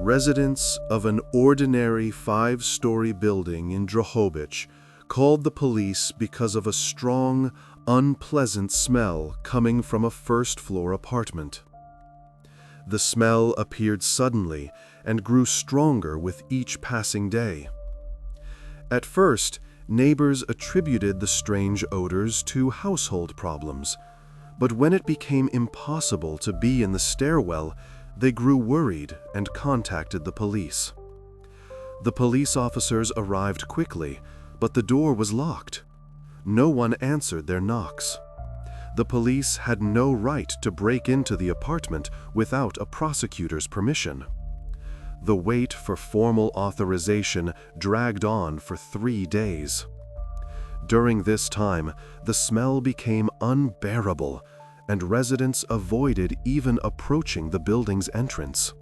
residents of an ordinary 5-story building in Drohobych called the police because of a strong, unpleasant smell coming from a first-floor apartment. The smell appeared suddenly and grew stronger with each passing day. At first, neighbors attributed the strange odors to household problems, but when it became impossible to be in the stairwell, they grew worried and contacted the police. The police officers arrived quickly, but the door was locked. No one answered their knocks. The police had no right to break into the apartment without a prosecutor's permission. The wait for formal authorization dragged on for 3 days. During this time, the smell became unbearable, and residents avoided even approaching the building's entrance.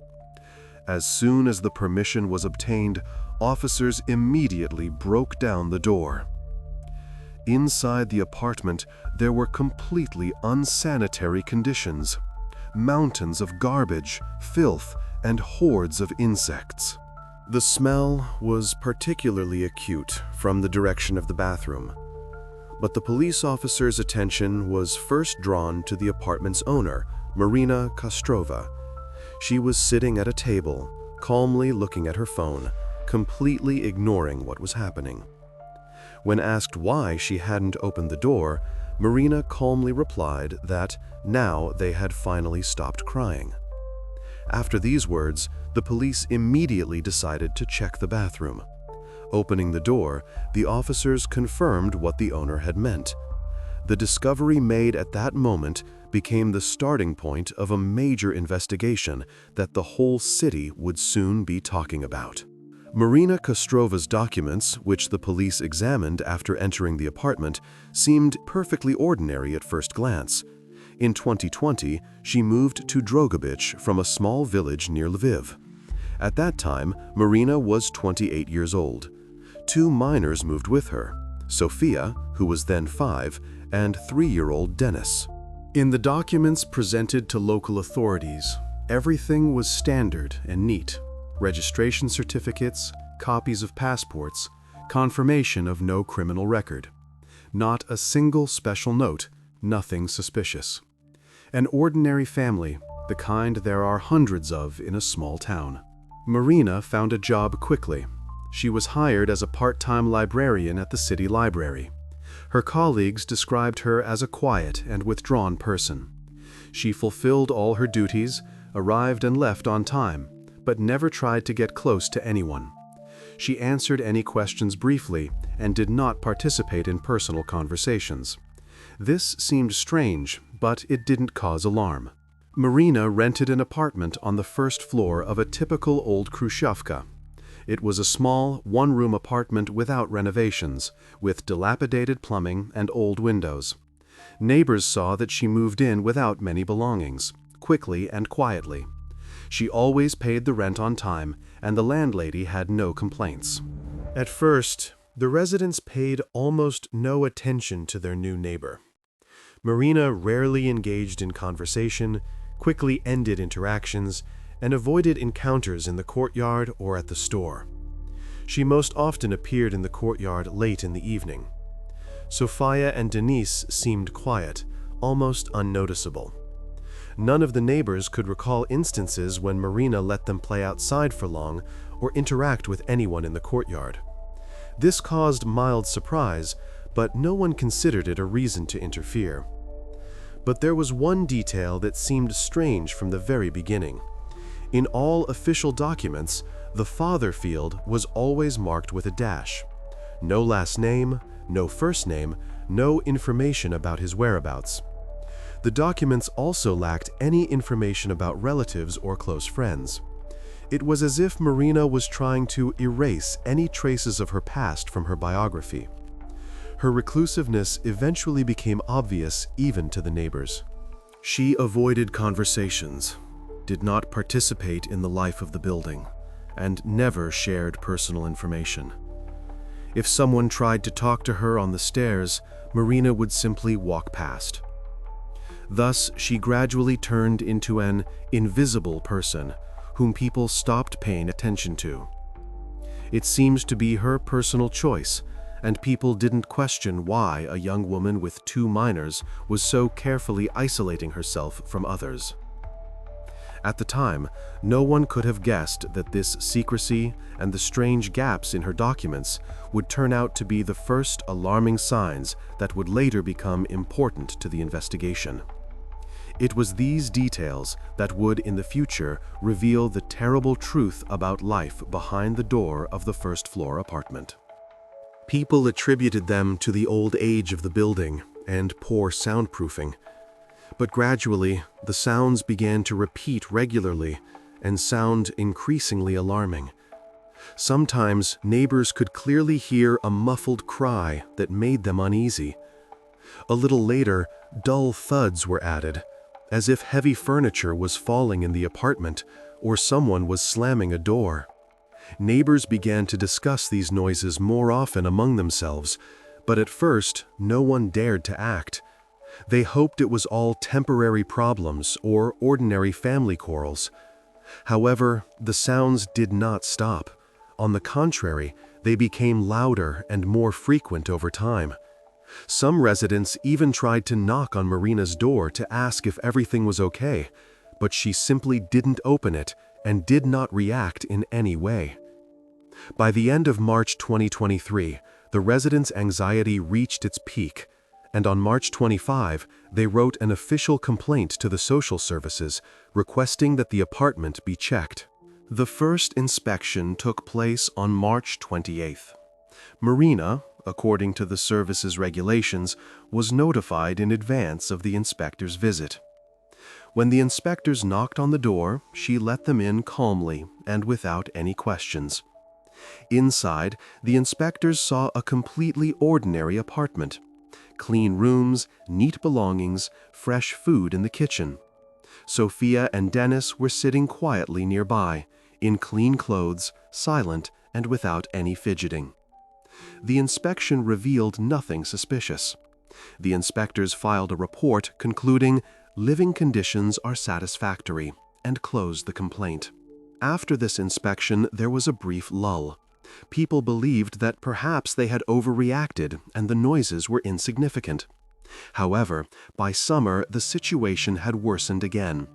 As soon as the permission was obtained, officers immediately broke down the door. Inside the apartment, there were completely unsanitary conditions: mountains of garbage, filth, and hordes of insects. The smell was particularly acute from the direction of the bathroom, but the police officer's attention was first drawn to the apartment's owner, Marina Kostrova. She was sitting at a table, calmly looking at her phone, completely ignoring what was happening. When asked why she hadn't opened the door, Marina calmly replied that now they had finally stopped crying. After these words, the police immediately decided to check the bathroom. Opening the door, the officers confirmed what the owner had meant. The discovery made at that moment became the starting point of a major investigation that the whole city would soon be talking about. Marina Kostrova's documents, which the police examined after entering the apartment, seemed perfectly ordinary at first glance. In 2020, she moved to Drohobych from a small village near Lviv. At that time, Marina was 28 years old. 2 minors moved with her: Sofia, who was then 5, and 3-year-old Denis. In the documents presented to local authorities, everything was standard and neat: registration certificates, copies of passports, confirmation of no criminal record. Not a single special note, nothing suspicious. An ordinary family, the kind there are hundreds of in a small town. Marina found a job quickly. She was hired as a part-time librarian at the city library. Her colleagues described her as a quiet and withdrawn person. She fulfilled all her duties, arrived and left on time, but never tried to get close to anyone. She answered any questions briefly and did not participate in personal conversations. This seemed strange, but it didn't cause alarm. Marina rented an apartment on the first floor of a typical old Khrushchevka. It was a small, one-room apartment without renovations, with dilapidated plumbing and old windows. Neighbors saw that she moved in without many belongings, quickly and quietly. She always paid the rent on time, and the landlady had no complaints. At first, the residents paid almost no attention to their new neighbor. Marina rarely engaged in conversation, quickly ended interactions, and avoided encounters in the courtyard or at the store. She most often appeared in the courtyard late in the evening. Sofia and Denise seemed quiet, almost unnoticeable. None of the neighbors could recall instances when Marina let them play outside for long or interact with anyone in the courtyard. This caused mild surprise, but no one considered it a reason to interfere. But there was one detail that seemed strange from the very beginning. In all official documents, the father field was always marked with a dash. No last name, no first name, no information about his whereabouts. The documents also lacked any information about relatives or close friends. It was as if Marina was trying to erase any traces of her past from her biography. Her reclusiveness eventually became obvious even to the neighbors. She avoided conversations, did not participate in the life of the building, and never shared personal information. If someone tried to talk to her on the stairs, Marina would simply walk past. Thus, she gradually turned into an invisible person whom people stopped paying attention to. It seemed to be her personal choice, and people didn't question why a young woman with 2 minors was so carefully isolating herself from others. At the time, no one could have guessed that this secrecy and the strange gaps in her documents would turn out to be the first alarming signs that would later become important to the investigation. It was these details that would, in the future, reveal the terrible truth about life behind the door of the first-floor apartment. People attributed them to the old age of the building and poor soundproofing. But gradually, the sounds began to repeat regularly and sound increasingly alarming. Sometimes neighbors could clearly hear a muffled cry that made them uneasy. A little later, dull thuds were added, as if heavy furniture was falling in the apartment or someone was slamming a door. Neighbors began to discuss these noises more often among themselves, but at first, no one dared to act. They hoped it was all temporary problems or ordinary family quarrels. However, the sounds did not stop. On the contrary, they became louder and more frequent over time. Some residents even tried to knock on Marina's door to ask if everything was okay, but she simply didn't open it and did not react in any way. By the end of March 2023, the residents' anxiety reached its peak, and on March 25, they wrote an official complaint to the social services requesting that the apartment be checked. The first inspection took place on March 28th. Marina, according to the service's regulations, was notified in advance of the inspector's visit. When the inspectors knocked on the door, she let them in calmly and without any questions. Inside, the inspectors saw a completely ordinary apartment. Clean rooms, neat belongings, fresh food in the kitchen. Sophia and Dennis were sitting quietly nearby, in clean clothes, silent and without any fidgeting. The inspection revealed nothing suspicious. The inspectors filed a report concluding living conditions are satisfactory and closed the complaint. After this inspection, there was a brief lull. People believed that perhaps they had overreacted and the noises were insignificant. However, by summer, the situation had worsened again.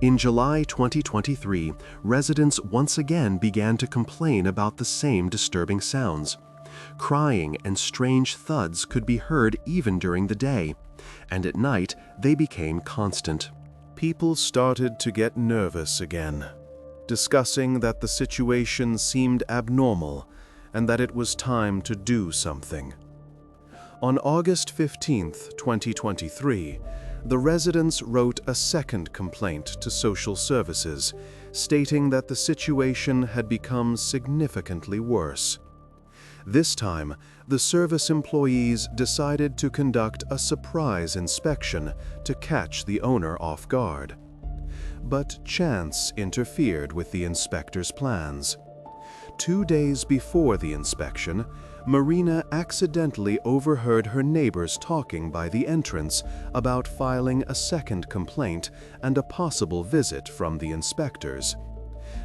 In July 2023, residents once again began to complain about the same disturbing sounds. Crying and strange thuds could be heard even during the day, and at night they became constant. People started to get nervous again, discussing that the situation seemed abnormal and that it was time to do something. On August 15, 2023, the residents wrote a second complaint to social services, stating that the situation had become significantly worse. This time, the service employees decided to conduct a surprise inspection to catch the owner off guard. But chance interfered with the inspector's plans. 2 days before the inspection, Marina accidentally overheard her neighbors talking by the entrance about filing a second complaint and a possible visit from the inspectors.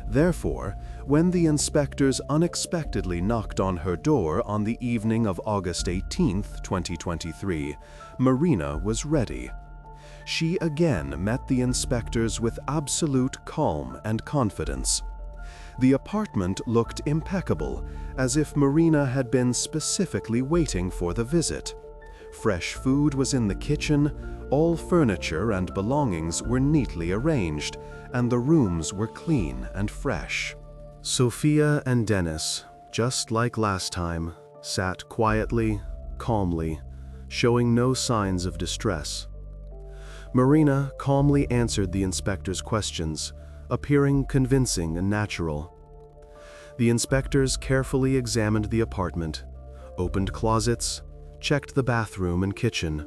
Therefore, when the inspectors unexpectedly knocked on her door on the evening of August 18, 2023, Marina was ready. She again met the inspectors with absolute calm and confidence. The apartment looked impeccable, as if Marina had been specifically waiting for the visit. Fresh food was in the kitchen, all furniture and belongings were neatly arranged, and the rooms were clean and fresh. Sophia and Dennis, just like last time, sat quietly, calmly, showing no signs of distress. Marina calmly answered the inspector's questions, appearing convincing and natural. The inspectors carefully examined the apartment, opened closets, checked the bathroom and kitchen,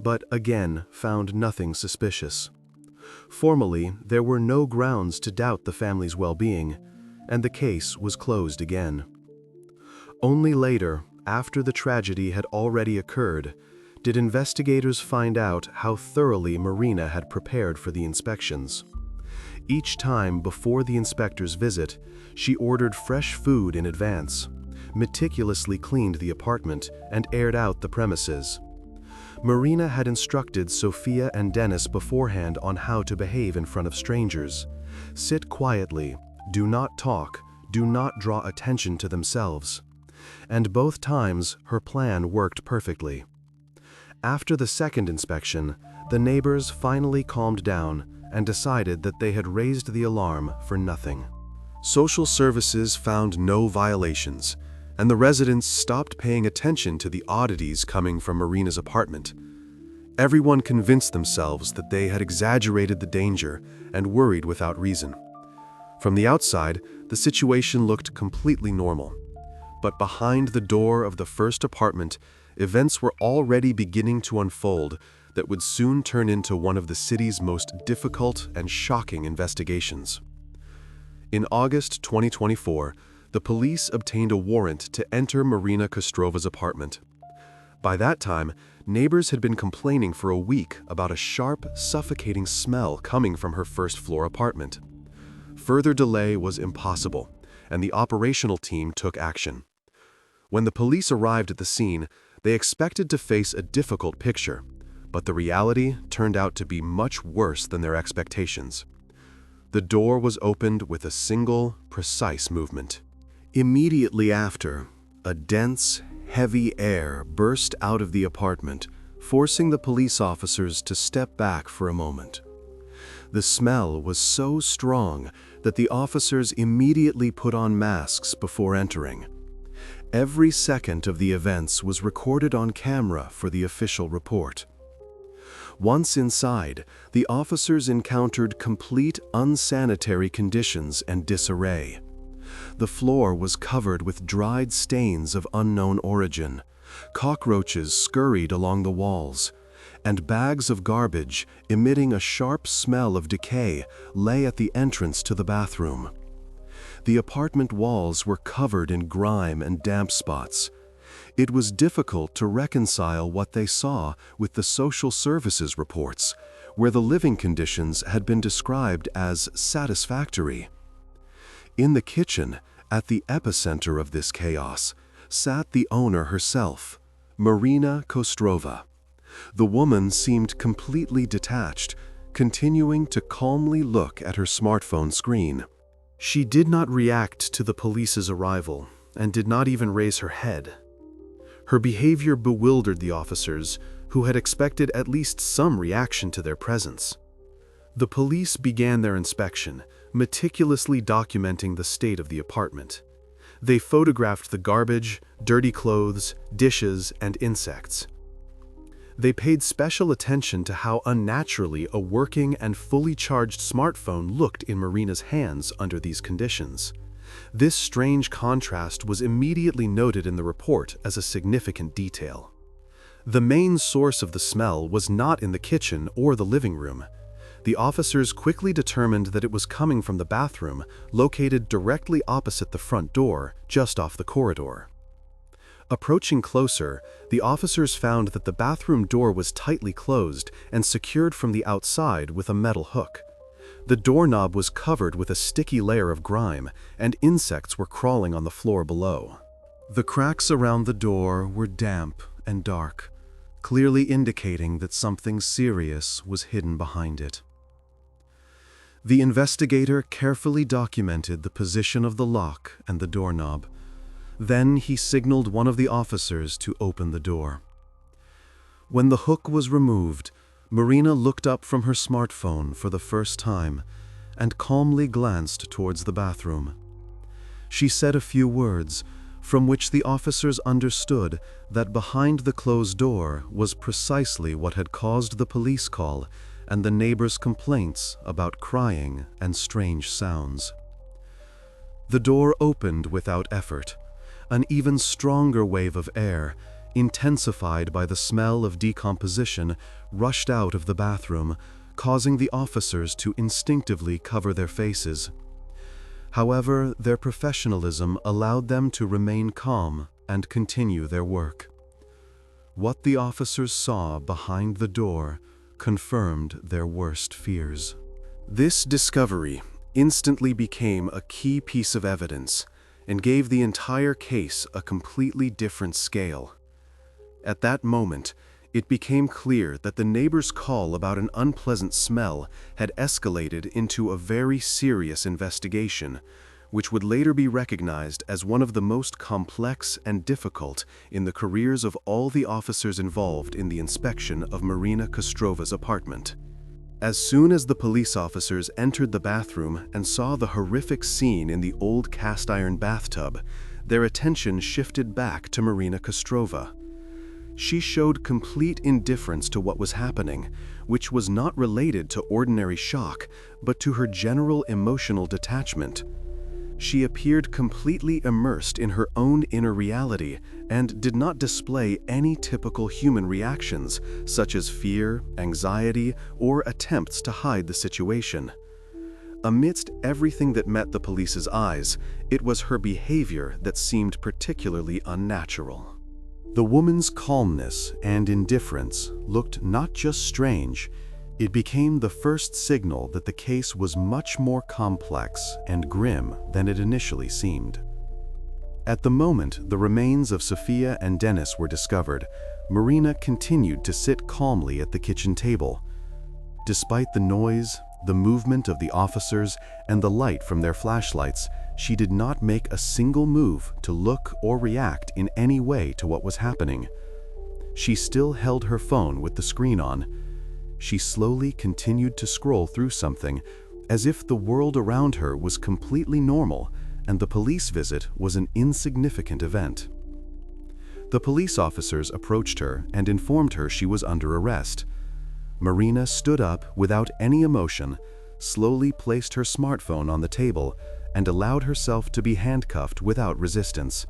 but again found nothing suspicious. Formally, there were no grounds to doubt the family's well-being, and the case was closed again. Only later, after the tragedy had already occurred, did investigators find out how thoroughly Marina had prepared for the inspections. Each time before the inspector's visit, she ordered fresh food in advance, meticulously cleaned the apartment, and aired out the premises. Marina had instructed Sophia and Dennis beforehand on how to behave in front of strangers. Sit quietly, do not talk, do not draw attention to themselves. And both times, her plan worked perfectly. After the second inspection, the neighbors finally calmed down and decided that they had raised the alarm for nothing. Social services found no violations, and the residents stopped paying attention to the oddities coming from Marina's apartment. Everyone convinced themselves that they had exaggerated the danger and worried without reason. From the outside, the situation looked completely normal. But behind the door of the first apartment, events were already beginning to unfold that would soon turn into one of the city's most difficult and shocking investigations. In August 2024, the police obtained a warrant to enter Marina Kostrova's apartment. By that time, neighbors had been complaining for a week about a sharp, suffocating smell coming from her first-floor apartment. Further delay was impossible, and the operational team took action. When the police arrived at the scene, they expected to face a difficult picture, but the reality turned out to be much worse than their expectations. The door was opened with a single, precise movement. Immediately after, a dense, heavy air burst out of the apartment, forcing the police officers to step back for a moment. The smell was so strong that the officers immediately put on masks before entering. Every second of the events was recorded on camera for the official report. Once inside, the officers encountered complete unsanitary conditions and disarray. The floor was covered with dried stains of unknown origin. Cockroaches scurried along the walls, and bags of garbage, emitting a sharp smell of decay, lay at the entrance to the bathroom. The apartment walls were covered in grime and damp spots. It was difficult to reconcile what they saw with the social services reports, where the living conditions had been described as satisfactory. In the kitchen, at the epicenter of this chaos, sat the owner herself, Marina Kostrova. The woman seemed completely detached, continuing to calmly look at her smartphone screen. She did not react to the police's arrival and did not even raise her head. Her behavior bewildered the officers, who had expected at least some reaction to their presence. The police began their inspection, meticulously documenting the state of the apartment. They photographed the garbage, dirty clothes, dishes, and insects. They paid special attention to how unnaturally a working and fully charged smartphone looked in Marina's hands under these conditions. This strange contrast was immediately noted in the report as a significant detail. The main source of the smell was not in the kitchen or the living room. The officers quickly determined that it was coming from the bathroom, located directly opposite the front door, just off the corridor. Approaching closer, the officers found that the bathroom door was tightly closed and secured from the outside with a metal hook. The doorknob was covered with a sticky layer of grime, and insects were crawling on the floor below. The cracks around the door were damp and dark, clearly indicating that something serious was hidden behind it. The investigator carefully documented the position of the lock and the doorknob. Then he signaled one of the officers to open the door. When the hook was removed, Marina looked up from her smartphone for the first time and calmly glanced towards the bathroom. She said a few words, from which the officers understood that behind the closed door was precisely what had caused the police call and the neighbors' complaints about crying and strange sounds. The door opened without effort. An even stronger wave of air, intensified by the smell of decomposition, rushed out of the bathroom, causing the officers to instinctively cover their faces. However, their professionalism allowed them to remain calm and continue their work. What the officers saw behind the door confirmed their worst fears. This discovery instantly became a key piece of evidence and gave the entire case a completely different scale. At that moment, it became clear that the neighbor's call about an unpleasant smell had escalated into a very serious investigation, which would later be recognized as one of the most complex and difficult in the careers of all the officers involved in the inspection of Marina Kostrova's apartment. As soon as the police officers entered the bathroom and saw the horrific scene in the old cast-iron bathtub, their attention shifted back to Marina Kostrova. She showed complete indifference to what was happening, which was not related to ordinary shock, but to her general emotional detachment. She appeared completely immersed in her own inner reality and did not display any typical human reactions, such as fear, anxiety, or attempts to hide the situation. Amidst everything that met the police's eyes, it was her behavior that seemed particularly unnatural. The woman's calmness and indifference looked not just strange, it became the first signal that the case was much more complex and grim than it initially seemed. At the moment the remains of Sofia and Dennis were discovered, Marina continued to sit calmly at the kitchen table. Despite the noise, the movement of the officers, and the light from their flashlights, she did not make a single move to look or react in any way to what was happening. She still held her phone with the screen on. She slowly continued to scroll through something, as if the world around her was completely normal and the police visit was an insignificant event. The police officers approached her and informed her she was under arrest. Marina stood up without any emotion, slowly placed her smartphone on the table, and allowed herself to be handcuffed without resistance.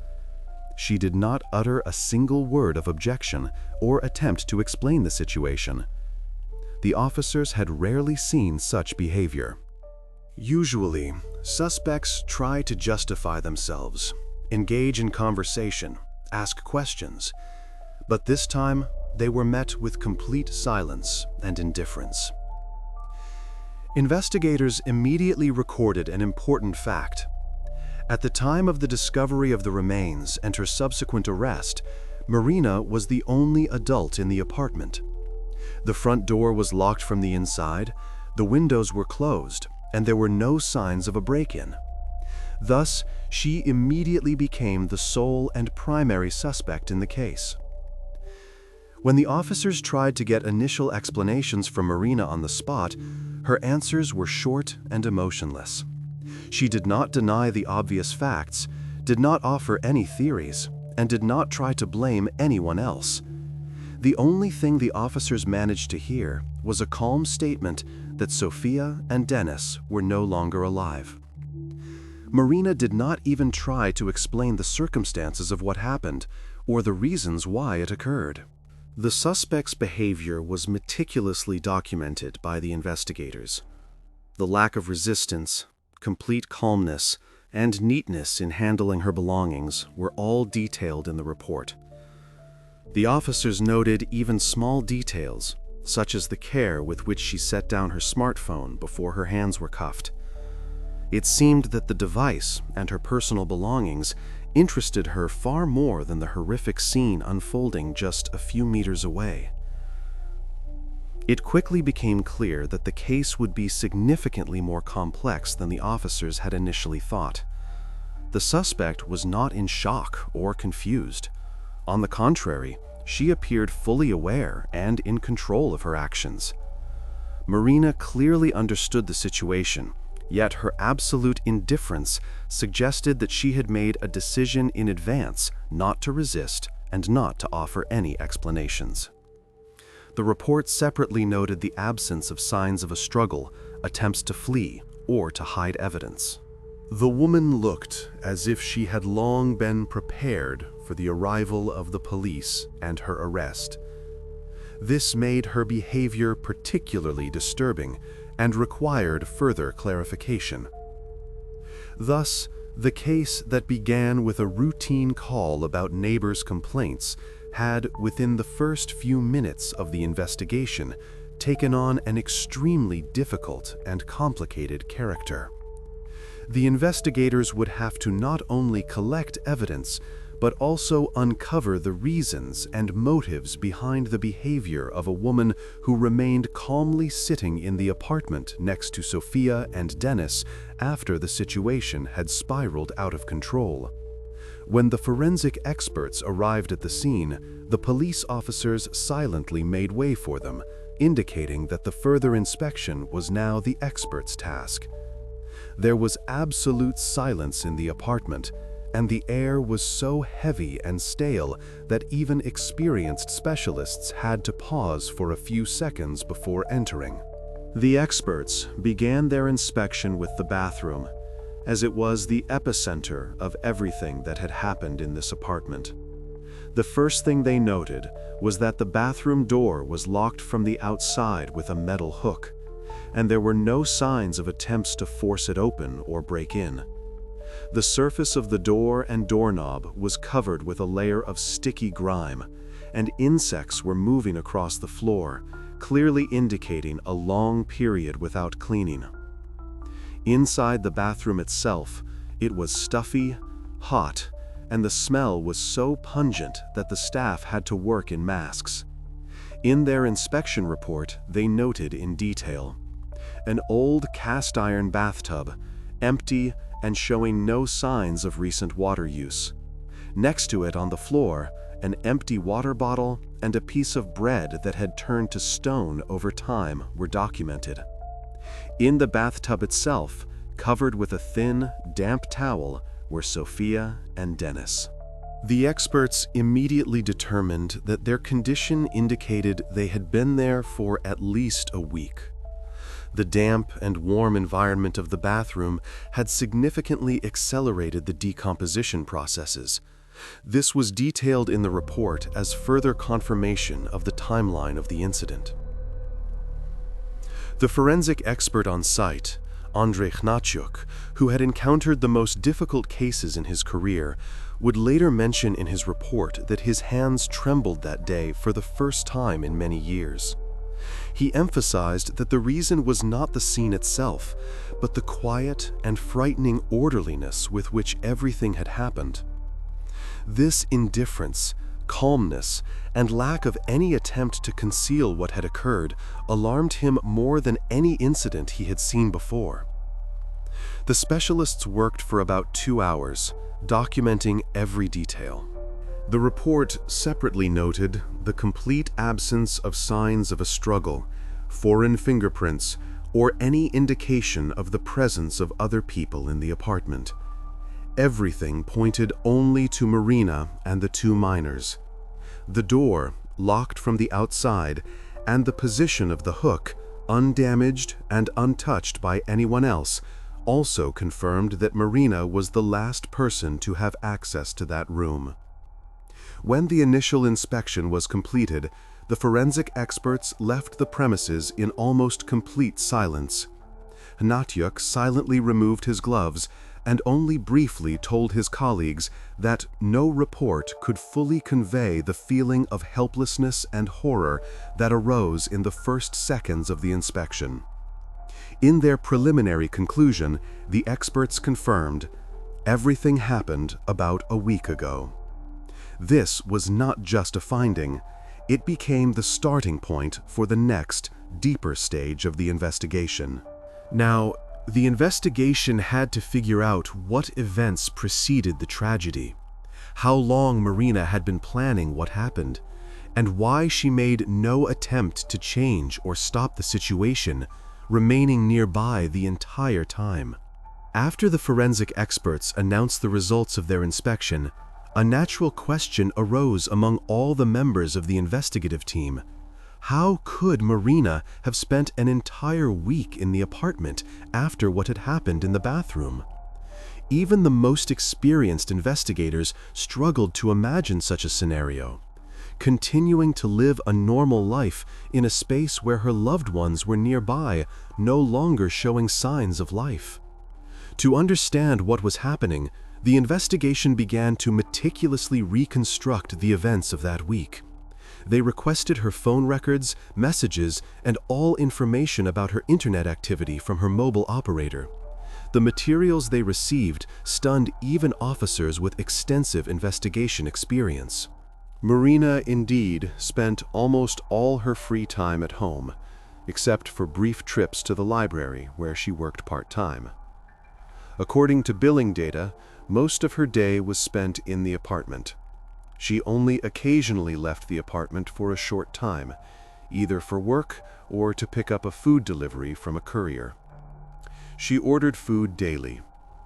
She did not utter a single word of objection or attempt to explain the situation. The officers had rarely seen such behavior. Usually, suspects try to justify themselves, engage in conversation, ask questions, but this time they were met with complete silence and indifference. Investigators immediately recorded an important fact. At the time of the discovery of the remains and her subsequent arrest, Marina was the only adult in the apartment. The front door was locked from the inside, the windows were closed, and there were no signs of a break-in. Thus, she immediately became the sole and primary suspect in the case. When the officers tried to get initial explanations from Marina on the spot, her answers were short and emotionless. She did not deny the obvious facts, did not offer any theories, and did not try to blame anyone else. The only thing the officers managed to hear was a calm statement that Sofia and Dennis were no longer alive. Marina did not even try to explain the circumstances of what happened or the reasons why it occurred. The suspect's behavior was meticulously documented by the investigators. The lack of resistance, complete calmness, and neatness in handling her belongings were all detailed in the report. The officers noted even small details, such as the care with which she set down her smartphone before her hands were cuffed. It seemed that the device and her personal belongings interested her far more than the horrific scene unfolding just a few meters away. It quickly became clear that the case would be significantly more complex than the officers had initially thought. The suspect was not in shock or confused. On the contrary, she appeared fully aware and in control of her actions. Marina clearly understood the situation, yet her absolute indifference suggested that she had made a decision in advance not to resist and not to offer any explanations. The report separately noted the absence of signs of a struggle, attempts to flee, or to hide evidence. The woman looked as if she had long been prepared for the arrival of the police and her arrest. This made her behavior particularly disturbing and required further clarification. Thus, the case that began with a routine call about neighbors' complaints had, within the first few minutes of the investigation, taken on an extremely difficult and complicated character. The investigators would have to not only collect evidence, but also uncover the reasons and motives behind the behavior of a woman who remained calmly sitting in the apartment next to Sophia and Dennis after the situation had spiraled out of control. When the forensic experts arrived at the scene, the police officers silently made way for them, indicating that the further inspection was now the experts' task. There was absolute silence in the apartment, and the air was so heavy and stale that even experienced specialists had to pause for a few seconds before entering. The experts began their inspection with the bathroom, as it was the epicenter of everything that had happened in this apartment. The first thing they noted was that the bathroom door was locked from the outside with a metal hook, and there were no signs of attempts to force it open or break in. The surface of the door and doorknob was covered with a layer of sticky grime, and insects were moving across the floor, clearly indicating a long period without cleaning. Inside the bathroom itself, it was stuffy, hot, and the smell was so pungent that the staff had to work in masks. In their inspection report, they noted in detail: an old cast-iron bathtub, empty and showing no signs of recent water use. Next to it on the floor, an empty water bottle and a piece of bread that had turned to stone over time were documented. In the bathtub itself, covered with a thin, damp towel, were Sophia and Dennis. The experts immediately determined that their condition indicated they had been there for at least a week. The damp and warm environment of the bathroom had significantly accelerated the decomposition processes. This was detailed in the report as further confirmation of the timeline of the incident. The forensic expert on site, Andrzej Hnatiuk, who had encountered the most difficult cases in his career, would later mention in his report that his hands trembled that day for the first time in many years. He emphasized that the reason was not the scene itself, but the quiet and frightening orderliness with which everything had happened. This indifference, calmness, and lack of any attempt to conceal what had occurred alarmed him more than any incident he had seen before. The specialists worked for about 2 hours, documenting every detail. The report separately noted the complete absence of signs of a struggle, foreign fingerprints, or any indication of the presence of other people in the apartment. Everything pointed only to Marina and the 2 minors. The door, locked from the outside, and the position of the hook, undamaged and untouched by anyone else, also confirmed that Marina was the last person to have access to that room. When the initial inspection was completed, the forensic experts left the premises in almost complete silence. Hnatiuk silently removed his gloves and only briefly told his colleagues that no report could fully convey the feeling of helplessness and horror that arose in the first seconds of the inspection. In their preliminary conclusion, the experts confirmed, everything happened about a week ago. This was not just a finding, it became the starting point for the next, deeper stage of the investigation. Now, the investigation had to figure out what events preceded the tragedy, how long Marina had been planning what happened, and why she made no attempt to change or stop the situation, remaining nearby the entire time. After the forensic experts announced the results of their inspection, a natural question arose among all the members of the investigative team. How could Marina have spent an entire week in the apartment after what had happened in the bathroom? Even the most experienced investigators struggled to imagine such a scenario. Continuing to live a normal life in a space where her loved ones were nearby, no longer showing signs of life. To understand what was happening, the investigation began to meticulously reconstruct the events of that week. They requested her phone records, messages, and all information about her internet activity from her mobile operator. The materials they received stunned even officers with extensive investigation experience. Marina, indeed, spent almost all her free time at home, except for brief trips to the library where she worked part-time. According to billing data, most of her day was spent in the apartment. She only occasionally left the apartment for a short time, either for work or to pick up a food delivery from a courier. She ordered food daily: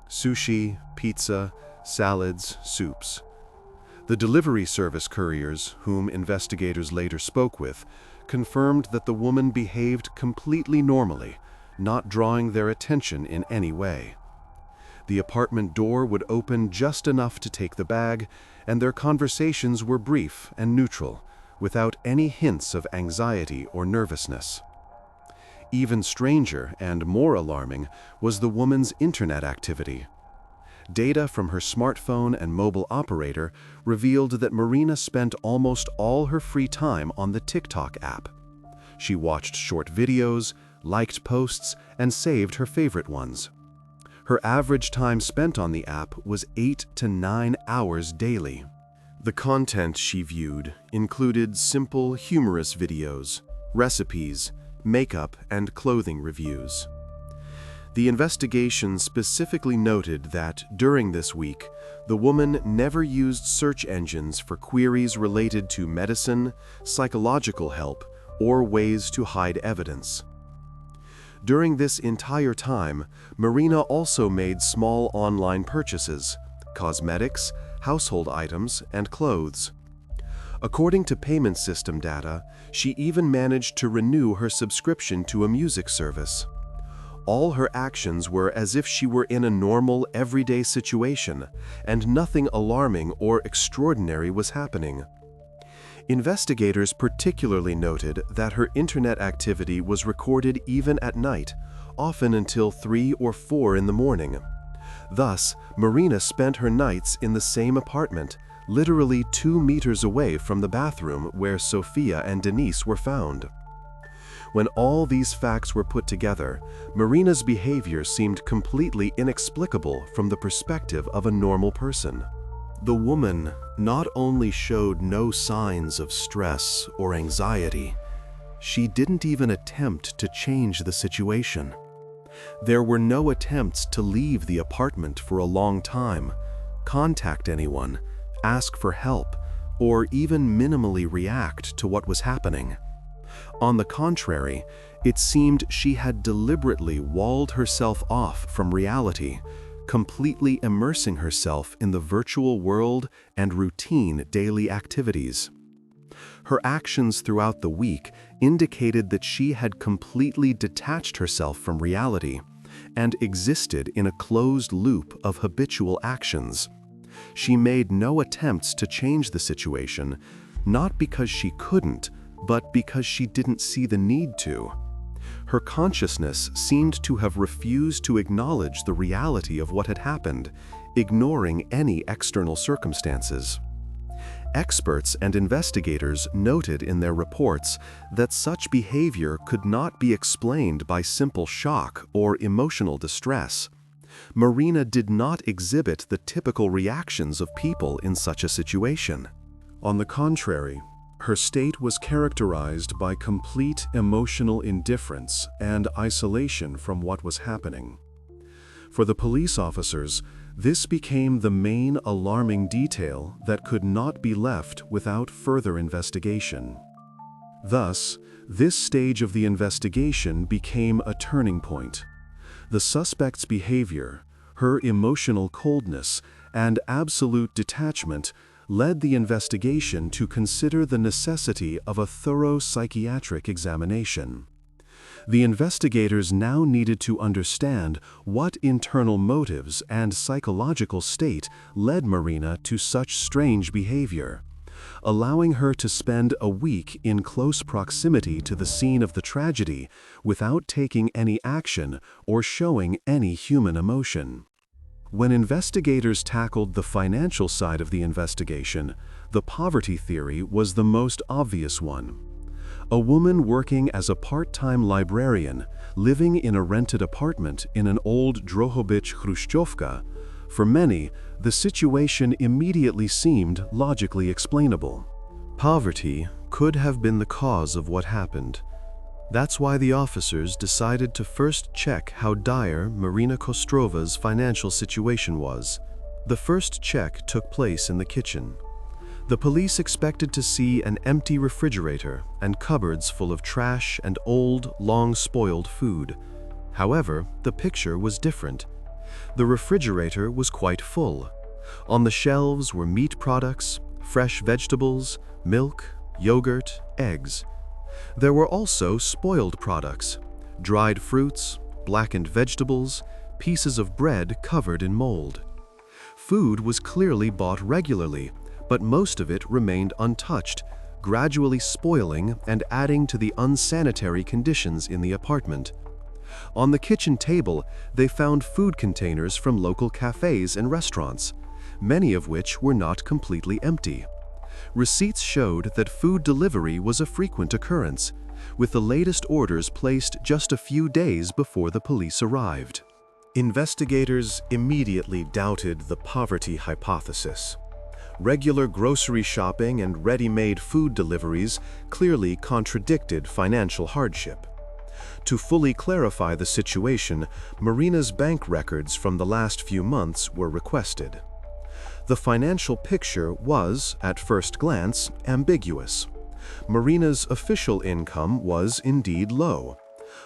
sushi, pizza, salads, soups. The delivery service couriers, whom investigators later spoke with, confirmed that the woman behaved completely normally, not drawing their attention in any way. The apartment door would open just enough to take the bag, and their conversations were brief and neutral, without any hints of anxiety or nervousness. Even stranger and more alarming was the woman's internet activity. Data from her smartphone and mobile operator revealed that Marina spent almost all her free time on the TikTok app. She watched short videos, liked posts, and saved her favorite ones. Her average time spent on the app was 8 to 9 hours daily. The content she viewed included simple, humorous videos, recipes, makeup, and clothing reviews. The investigation specifically noted that, during this week, the woman never used search engines for queries related to medicine, psychological help, or ways to hide evidence. During this entire time, Marina also made small online purchases: cosmetics, household items, and clothes. According to payment system data, she even managed to renew her subscription to a music service. All her actions were as if she were in a normal, everyday situation, and nothing alarming or extraordinary was happening. Investigators particularly noted that her internet activity was recorded even at night, often until 3 or 4 in the morning. Thus, Marina spent her nights in the same apartment, literally 2 meters away from the bathroom where Sophia and Denise were found. When all these facts were put together, Marina's behavior seemed completely inexplicable from the perspective of a normal person. The woman not only showed no signs of stress or anxiety, she didn't even attempt to change the situation. There were no attempts to leave the apartment for a long time, contact anyone, ask for help, or even minimally react to what was happening. On the contrary, it seemed she had deliberately walled herself off from reality, completely immersing herself in the virtual world and routine daily activities. Her actions throughout the week indicated that she had completely detached herself from reality and existed in a closed loop of habitual actions. She made no attempts to change the situation, not because she couldn't, but because she didn't see the need to. Her consciousness seemed to have refused to acknowledge the reality of what had happened, ignoring any external circumstances. Experts and investigators noted in their reports that such behavior could not be explained by simple shock or emotional distress. Marina did not exhibit the typical reactions of people in such a situation. On the contrary, her state was characterized by complete emotional indifference and isolation from what was happening. For the police officers, this became the main alarming detail that could not be left without further investigation. Thus, this stage of the investigation became a turning point. The suspect's behavior, her emotional coldness, and absolute detachment led the investigation to consider the necessity of a thorough psychiatric examination. The investigators now needed to understand what internal motives and psychological state led Marina to such strange behavior, allowing her to spend a week in close proximity to the scene of the tragedy without taking any action or showing any human emotion. When investigators tackled the financial side of the investigation, the poverty theory was the most obvious one. A woman working as a part-time librarian, living in a rented apartment in an old Drohobych Khrushchevka, for many, the situation immediately seemed logically explainable. Poverty could have been the cause of what happened. That's why the officers decided to first check how dire Marina Kostrova's financial situation was. The first check took place in the kitchen. The police expected to see an empty refrigerator and cupboards full of trash and old, long-spoiled food. However, the picture was different. The refrigerator was quite full. On the shelves were meat products, fresh vegetables, milk, yogurt, eggs. There were also spoiled products, dried fruits, blackened vegetables, pieces of bread covered in mold. Food was clearly bought regularly, but most of it remained untouched, gradually spoiling and adding to the unsanitary conditions in the apartment. On the kitchen table, they found food containers from local cafes and restaurants, many of which were not completely empty. Receipts showed that food delivery was a frequent occurrence, with the latest orders placed just a few days before the police arrived. Investigators immediately doubted the poverty hypothesis. Regular grocery shopping and ready-made food deliveries clearly contradicted financial hardship. To fully clarify the situation, Marina's bank records from the last few months were requested. The financial picture was, at first glance, ambiguous. Marina's official income was indeed low.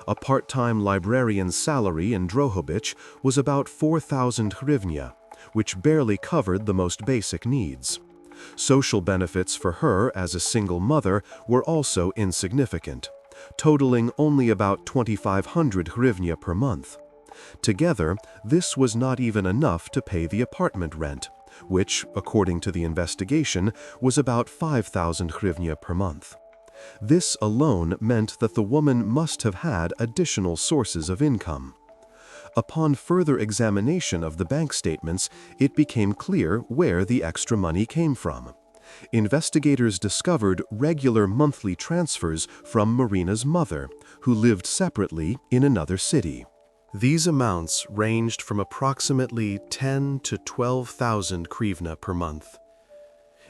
A part-time librarian's salary in Drohobych was about 4,000 hryvnia, which barely covered the most basic needs. Social benefits for her as a single mother were also insignificant, totaling only about 2,500 hryvnia per month. Together, this was not even enough to pay the apartment rent, which, according to the investigation, was about 5,000 hryvnia per month. This alone meant that the woman must have had additional sources of income. Upon further examination of the bank statements, it became clear where the extra money came from. Investigators discovered regular monthly transfers from Marina's mother, who lived separately in another city. These amounts ranged from approximately 10 to 12,000 hryvnia per month.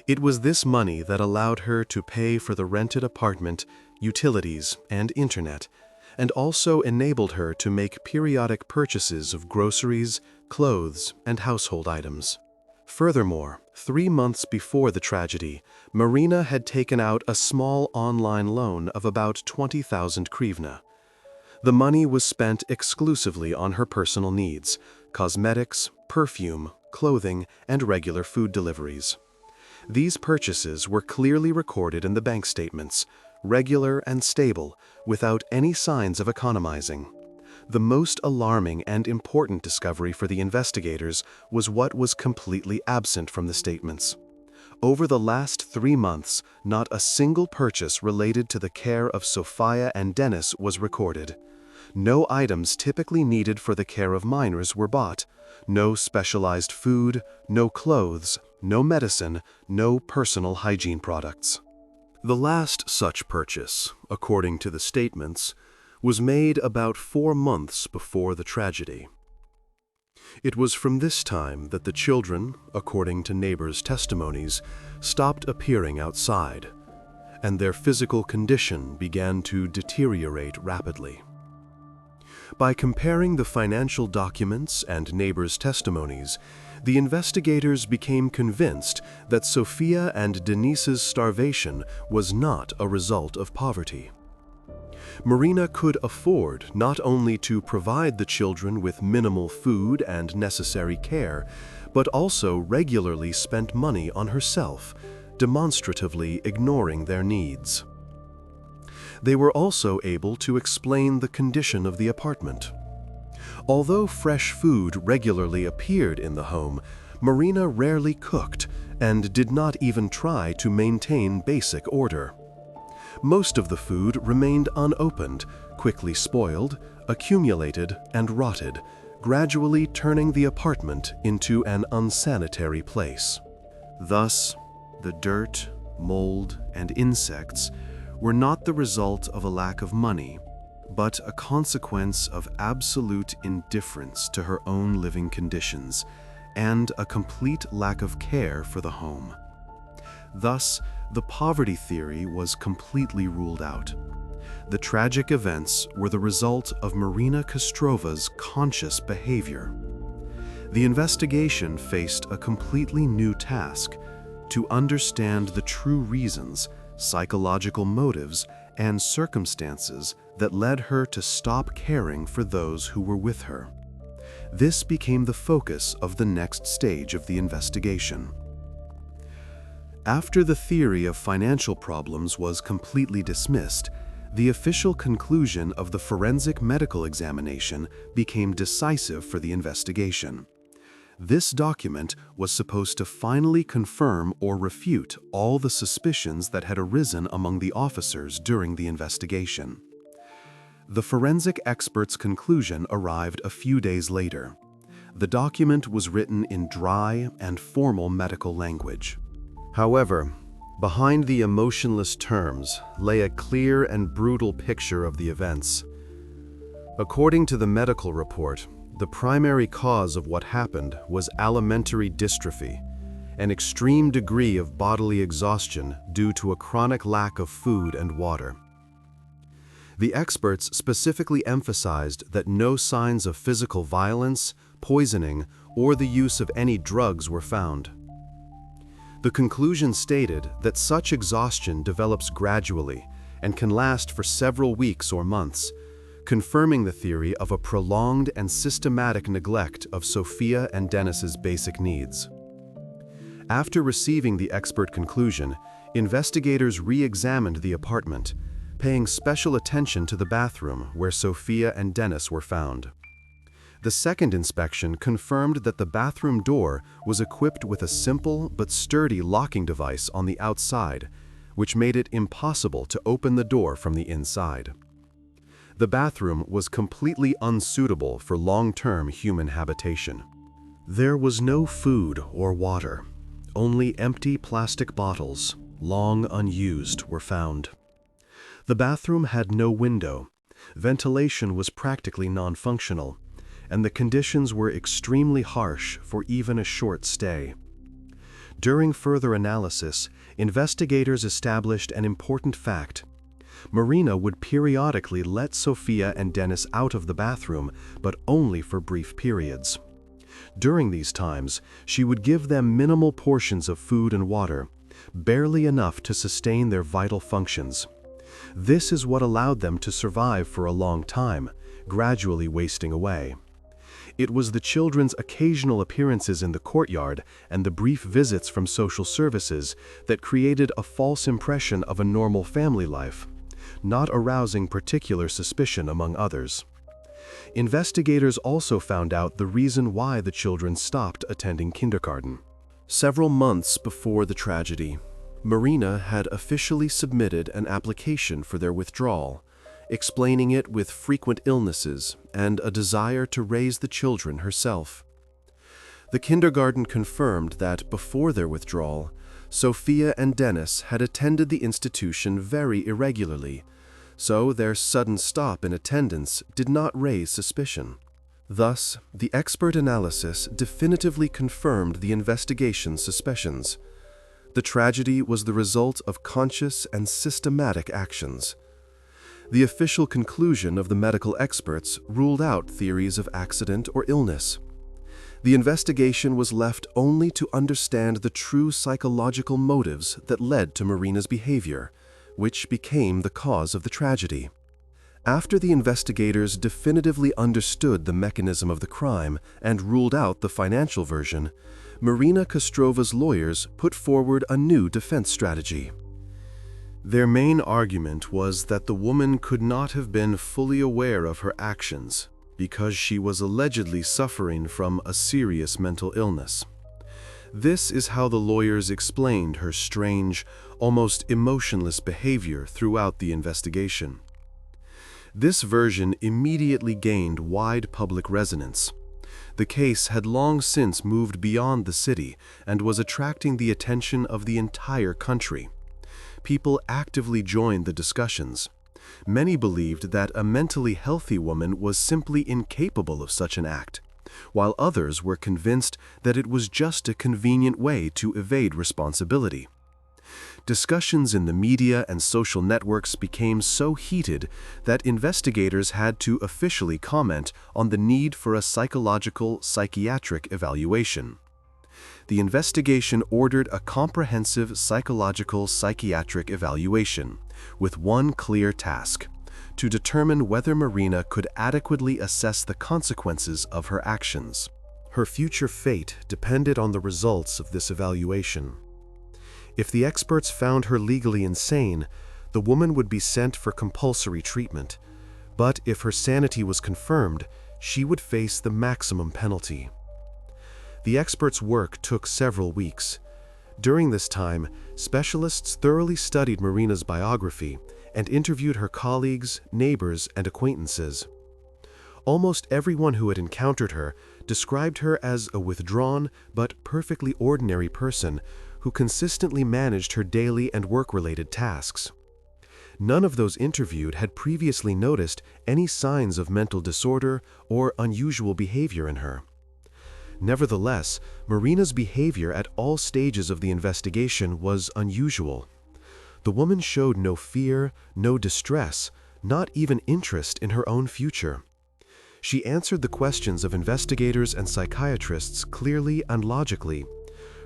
It was this money that allowed her to pay for the rented apartment, utilities, and internet, and also enabled her to make periodic purchases of groceries, clothes, and household items. Furthermore, 3 months before the tragedy, Marina had taken out a small online loan of about 20,000 hryvnia. The money was spent exclusively on her personal needs: cosmetics, perfume, clothing, and regular food deliveries. These purchases were clearly recorded in the bank statements, regular and stable, without any signs of economizing. The most alarming and important discovery for the investigators was what was completely absent from the statements. Over the last 3 months, not a single purchase related to the care of Sofia and Dennis was recorded. No items typically needed for the care of minors were bought. No specialized food, no clothes, no medicine, no personal hygiene products. The last such purchase, according to the statements, was made about 4 months before the tragedy. It was from this time that the children, according to neighbors' testimonies, stopped appearing outside, and their physical condition began to deteriorate rapidly. By comparing the financial documents and neighbors' testimonies, the investigators became convinced that Sofia and Denise's starvation was not a result of poverty. Marina could afford not only to provide the children with minimal food and necessary care, but also regularly spent money on herself, demonstratively ignoring their needs. They were also able to explain the condition of the apartment. Although fresh food regularly appeared in the home, Marina rarely cooked and did not even try to maintain basic order. Most of the food remained unopened, quickly spoiled, accumulated, and rotted, gradually turning the apartment into an unsanitary place. Thus, the dirt, mold, and insects were not the result of a lack of money, but a consequence of absolute indifference to her own living conditions and a complete lack of care for the home. Thus, the poverty theory was completely ruled out. The tragic events were the result of Marina Kostrova's conscious behavior. The investigation faced a completely new task: to understand the true reasons, psychological motives, and circumstances that led her to stop caring for those who were with her. This became the focus of the next stage of the investigation. After the theory of financial problems was completely dismissed, the official conclusion of the forensic medical examination became decisive for the investigation. This document was supposed to finally confirm or refute all the suspicions that had arisen among the officers during the investigation. The forensic expert's conclusion arrived a few days later. The document was written in dry and formal medical language. However, behind the emotionless terms lay a clear and brutal picture of the events. According to the medical report, the primary cause of what happened was alimentary dystrophy, an extreme degree of bodily exhaustion due to a chronic lack of food and water. The experts specifically emphasized that no signs of physical violence, poisoning, or the use of any drugs were found. The conclusion stated that such exhaustion develops gradually and can last for several weeks or months, confirming the theory of a prolonged and systematic neglect of Sophia and Dennis's basic needs. After receiving the expert conclusion, investigators re-examined the apartment, paying special attention to the bathroom where Sophia and Dennis were found. The second inspection confirmed that the bathroom door was equipped with a simple but sturdy locking device on the outside, which made it impossible to open the door from the inside. The bathroom was completely unsuitable for long-term human habitation. There was no food or water. Only empty plastic bottles, long unused, were found. The bathroom had no window. Ventilation was practically non-functional, and the conditions were extremely harsh for even a short stay. During further analysis, investigators established an important fact. Marina would periodically let Sophia and Dennis out of the bathroom, but only for brief periods. During these times, she would give them minimal portions of food and water, barely enough to sustain their vital functions. This is what allowed them to survive for a long time, gradually wasting away. It was the children's occasional appearances in the courtyard and the brief visits from social services that created a false impression of a normal family life, not arousing particular suspicion among others. Investigators also found out the reason why the children stopped attending kindergarten. Several months before the tragedy, Marina had officially submitted an application for their withdrawal, explaining it with frequent illnesses and a desire to raise the children herself. The kindergarten confirmed that before their withdrawal, Sophia and Dennis had attended the institution very irregularly, so their sudden stop in attendance did not raise suspicion. Thus, the expert analysis definitively confirmed the investigation's suspicions. The tragedy was the result of conscious and systematic actions. The official conclusion of the medical experts ruled out theories of accident or illness. The investigation was left only to understand the true psychological motives that led to Marina's behavior, which became the cause of the tragedy. After the investigators definitively understood the mechanism of the crime and ruled out the financial version, Marina Kostrova's lawyers put forward a new defense strategy. Their main argument was that the woman could not have been fully aware of her actions because she was allegedly suffering from a serious mental illness. This is how the lawyers explained her strange, almost emotionless behavior throughout the investigation. This version immediately gained wide public resonance, The case had long since moved beyond the city and was attracting the attention of the entire country. People actively joined the discussions. Many believed that a mentally healthy woman was simply incapable of such an act, while others were convinced that it was just a convenient way to evade responsibility. Discussions in the media and social networks became so heated that investigators had to officially comment on the need for a psychiatric evaluation. The investigation ordered a comprehensive psychiatric evaluation, with one clear task: to determine whether Marina could adequately assess the consequences of her actions. Her future fate depended on the results of this evaluation. If the experts found her legally insane, the woman would be sent for compulsory treatment. But if her sanity was confirmed, she would face the maximum penalty. The experts' work took several weeks. During this time, specialists thoroughly studied Marina's biography and interviewed her colleagues, neighbors, and acquaintances. Almost everyone who had encountered her described her as a withdrawn but perfectly ordinary person who consistently managed her daily and work-related tasks. None of those interviewed had previously noticed any signs of mental disorder or unusual behavior in her. Nevertheless, Marina's behavior at all stages of the investigation was unusual. The woman showed no fear, no distress, not even interest in her own future. She answered the questions of investigators and psychiatrists clearly and logically.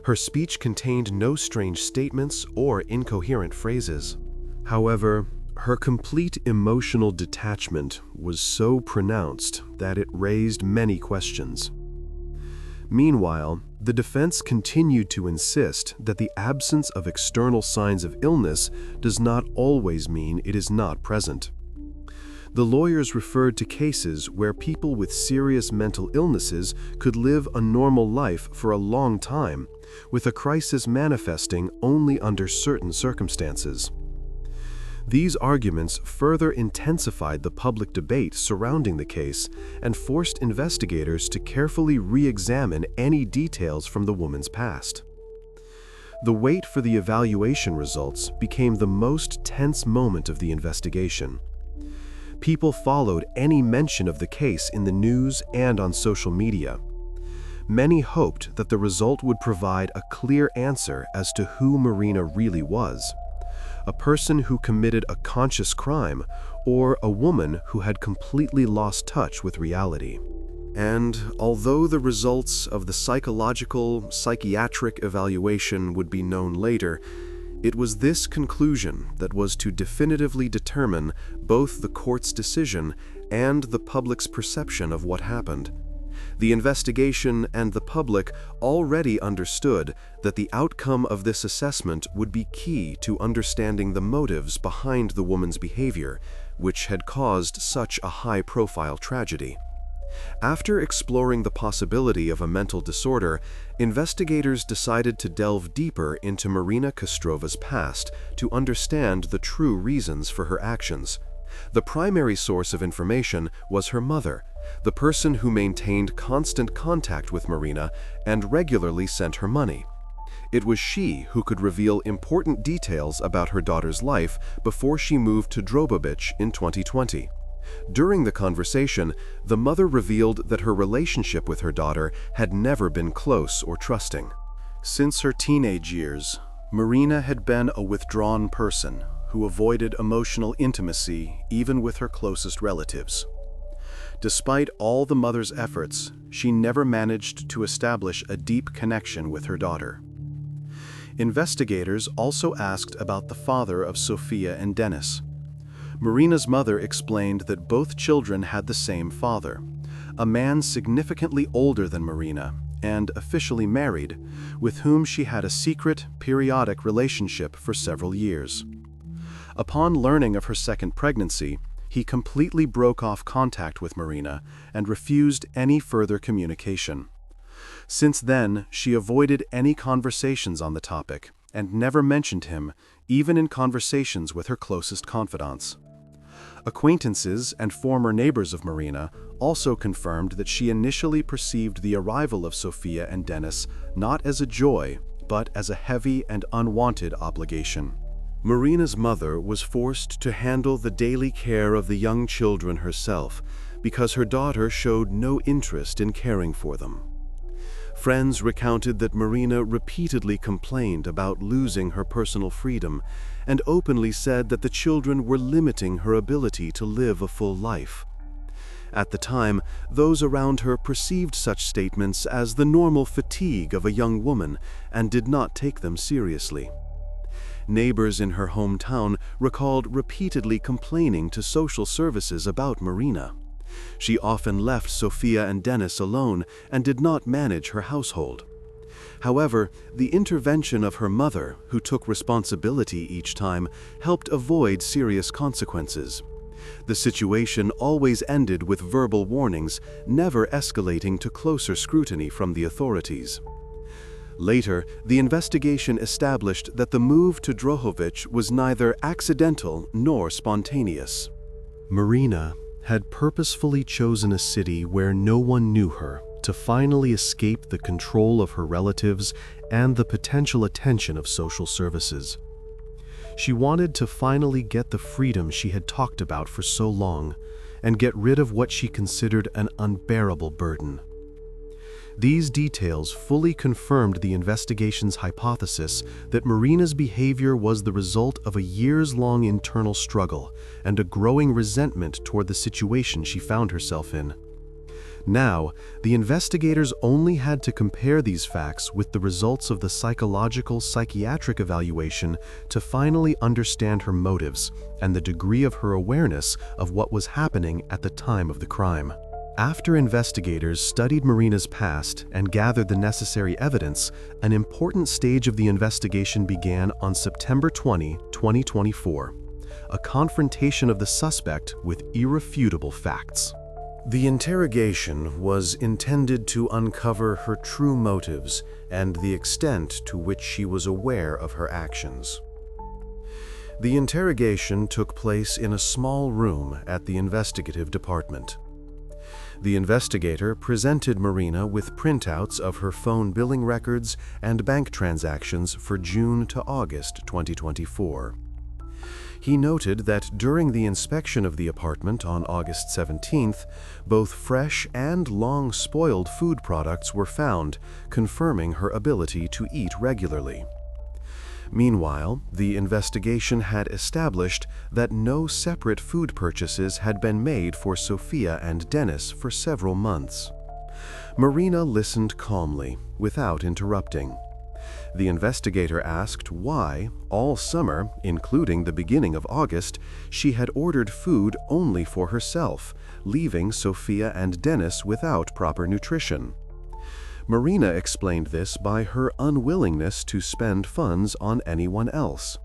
Her speech contained no strange statements or incoherent phrases. However, her complete emotional detachment was so pronounced that it raised many questions. Meanwhile, the defense continued to insist that the absence of external signs of illness does not always mean it is not present. The lawyers referred to cases where people with serious mental illnesses could live a normal life for a long time, with a crisis manifesting only under certain circumstances. These arguments further intensified the public debate surrounding the case and forced investigators to carefully re-examine any details from the woman's past. The wait for the evaluation results became the most tense moment of the investigation. People followed any mention of the case in the news and on social media. Many hoped that the result would provide a clear answer as to who Marina really was: a person who committed a conscious crime, or a woman who had completely lost touch with reality. And although the results of the psychiatric evaluation would be known later, it was this conclusion that was to definitively determine both the court's decision and the public's perception of what happened. The investigation and the public already understood that the outcome of this assessment would be key to understanding the motives behind the woman's behavior, which had caused such a high-profile tragedy. After exploring the possibility of a mental disorder, investigators decided to delve deeper into Marina Kostrova's past to understand the true reasons for her actions. The primary source of information was her mother, the person who maintained constant contact with Marina and regularly sent her money. It was she who could reveal important details about her daughter's life before she moved to Drohobych in 2020. During the conversation, the mother revealed that her relationship with her daughter had never been close or trusting. Since her teenage years, Marina had been a withdrawn person who avoided emotional intimacy even with her closest relatives. Despite all the mother's efforts, she never managed to establish a deep connection with her daughter. Investigators also asked about the father of Sofia and Dennis. Marina's mother explained that both children had the same father, a man significantly older than Marina and officially married, with whom she had a secret, periodic relationship for several years. Upon learning of her second pregnancy, he completely broke off contact with Marina and refused any further communication. Since then, she avoided any conversations on the topic and never mentioned him, even in conversations with her closest confidants. Acquaintances and former neighbors of Marina also confirmed that she initially perceived the arrival of Sofia and Dennis not as a joy, but as a heavy and unwanted obligation. Marina's mother was forced to handle the daily care of the young children herself because her daughter showed no interest in caring for them. Friends recounted that Marina repeatedly complained about losing her personal freedom and openly said that the children were limiting her ability to live a full life. At the time, those around her perceived such statements as the normal fatigue of a young woman and did not take them seriously. Neighbors in her hometown recalled repeatedly complaining to social services about Marina. She often left Sofia and Dennis alone and did not manage her household. However, the intervention of her mother, who took responsibility each time, helped avoid serious consequences. The situation always ended with verbal warnings, never escalating to closer scrutiny from the authorities. Later, the investigation established that the move to Drohobych was neither accidental nor spontaneous. Marina had purposefully chosen a city where no one knew her to finally escape the control of her relatives and the potential attention of social services. She wanted to finally get the freedom she had talked about for so long and get rid of what she considered an unbearable burden. These details fully confirmed the investigation's hypothesis that Marina's behavior was the result of a years-long internal struggle and a growing resentment toward the situation she found herself in. Now, the investigators only had to compare these facts with the results of the psychiatric evaluation to finally understand her motives and the degree of her awareness of what was happening at the time of the crime. After investigators studied Marina's past and gathered the necessary evidence, an important stage of the investigation began on September 20, 2024, a confrontation of the suspect with irrefutable facts. The interrogation was intended to uncover her true motives and the extent to which she was aware of her actions. The interrogation took place in a small room at the investigative department. The investigator presented Marina with printouts of her phone billing records and bank transactions for June to August 2024. He noted that during the inspection of the apartment on August 17th, both fresh and long-spoiled food products were found, confirming her ability to eat regularly. Meanwhile, the investigation had established that no separate food purchases had been made for Sofia and Dennis for several months. Marina listened calmly, without interrupting. The investigator asked why, all summer, including the beginning of August, she had ordered food only for herself, leaving Sofia and Dennis without proper nutrition. Marina explained this by her unwillingness to spend funds on anyone else.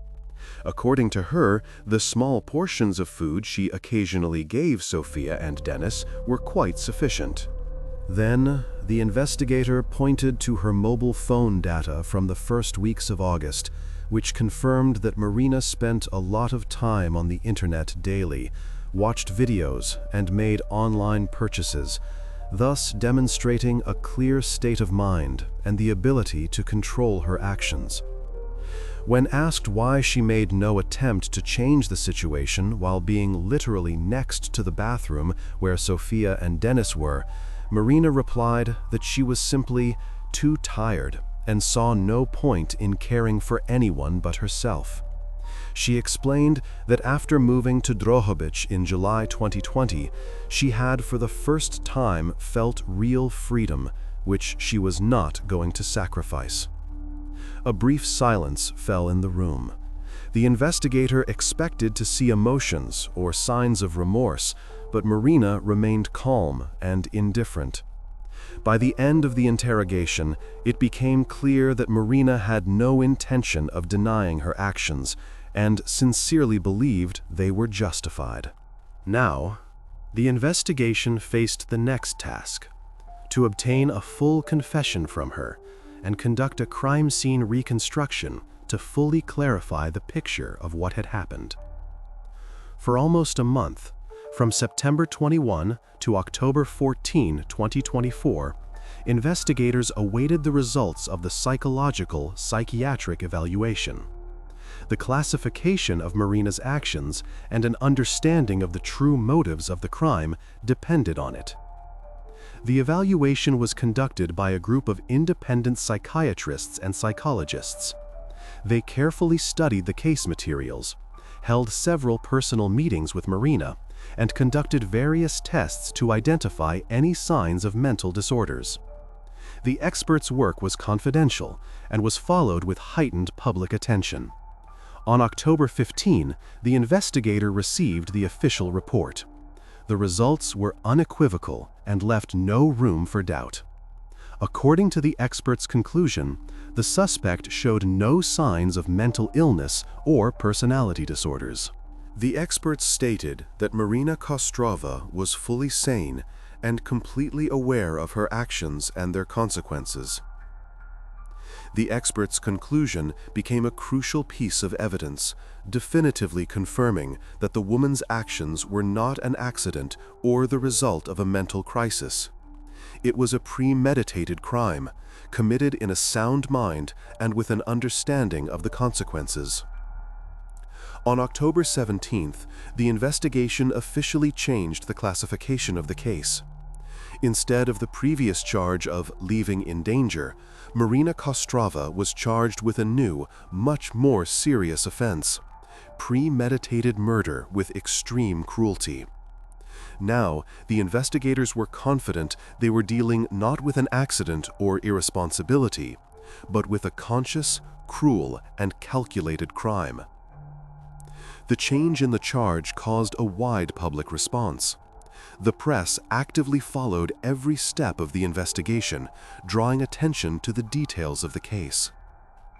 According to her, the small portions of food she occasionally gave Sofia and Dennis were quite sufficient. Then, the investigator pointed to her mobile phone data from the first weeks of August, which confirmed that Marina spent a lot of time on the internet daily, watched videos, and made online purchases, thus demonstrating a clear state of mind and the ability to control her actions. When asked why she made no attempt to change the situation while being literally next to the bathroom where Sofia and Dennis were, Marina replied that she was simply too tired and saw no point in caring for anyone but herself. She explained that after moving to Drohobych in July 2020, she had for the first time felt real freedom, which she was not going to sacrifice. A brief silence fell in the room. The investigator expected to see emotions or signs of remorse, but Marina remained calm and indifferent. By the end of the interrogation, it became clear that Marina had no intention of denying her actions and sincerely believed they were justified. Now, the investigation faced the next task: to obtain a full confession from her and conduct a crime scene reconstruction to fully clarify the picture of what had happened. For almost a month, From September 21 to October 14, 2024, investigators awaited the results of the psychiatric evaluation. The classification of Marina's actions and an understanding of the true motives of the crime depended on it. The evaluation was conducted by a group of independent psychiatrists and psychologists. They carefully studied the case materials, held several personal meetings with Marina, and conducted various tests to identify any signs of mental disorders. The experts' work was confidential and was followed with heightened public attention. On October 15, the investigator received the official report. The results were unequivocal and left no room for doubt. According to the experts' conclusion, the suspect showed no signs of mental illness or personality disorders. The experts stated that Marina Kostrova was fully sane and completely aware of her actions and their consequences. The experts' conclusion became a crucial piece of evidence, definitively confirming that the woman's actions were not an accident or the result of a mental crisis. It was a premeditated crime, committed in a sound mind and with an understanding of the consequences. On October 17th, the investigation officially changed the classification of the case. Instead of the previous charge of leaving in danger, Marina Kostrova was charged with a new, much more serious offense: premeditated murder with extreme cruelty. Now, the investigators were confident they were dealing not with an accident or irresponsibility, but with a conscious, cruel, and calculated crime. The change in the charge caused a wide public response. The press actively followed every step of the investigation, drawing attention to the details of the case.